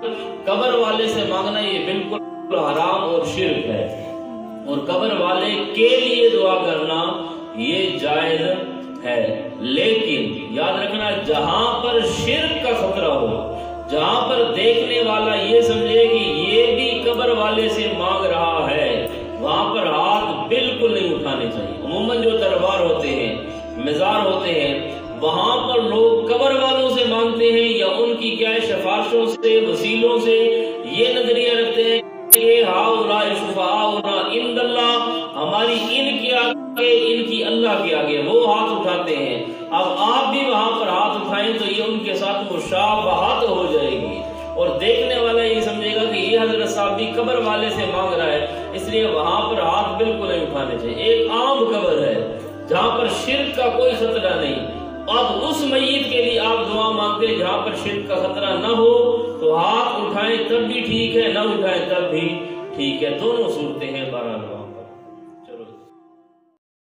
قبر والے سے مانگنا یہ بالکل حرام اور شرک ہے، اور قبر والے کے لیے دعا کرنا یہ جائز ہے۔ لیکن یاد رکھنا، جہاں پر شرک کا خطرہ ہو، جہاں پر دیکھنے والا یہ سمجھے کہ یہ بھی قبر والے سے مانگ رہا ہے، وہاں پر ہاتھ بالکل نہیں اٹھانے چاہیے۔ عموماً جو دربار ہوتے ہیں، مزار ہوتے ہیں، وہاں پر لوگ قبر والوں سے مانگتے ہیں یا ان کی کیا سفارشوں سے، وسیلوں سے یہ نظریہ رکھتے ہیں کہ ہؤلاء شفعاؤنا عند اللہ، ہماری ان کے آگے، ان کی اللہ کے آگے وہ ہاتھ اٹھاتے ہیں۔ اب آپ بھی وہاں پر ہاتھ اٹھائیں تو یہ ان کے ساتھ مشابہت ہو جائے گی، اور دیکھنے والا یہ سمجھے گا کہ یہ حضرت صاحب بھی قبر والے سے مانگ رہا ہے، اس لیے وہاں پر ہاتھ بالکل نہیں اٹھانے چاہیے۔ ایک عام قبر ہے جہاں پر شرک کا کوئی خطرہ نہیں، اب اس میت کے لیے آپ دعا مانگتے ہیں جہاں پر شرک کا خطرہ نہ ہو تو ہاتھ اٹھائیں تب بھی ٹھیک ہے، نہ اٹھائیں تب بھی ٹھیک ہے، دونوں صورتیں ہیں۔ بہرحال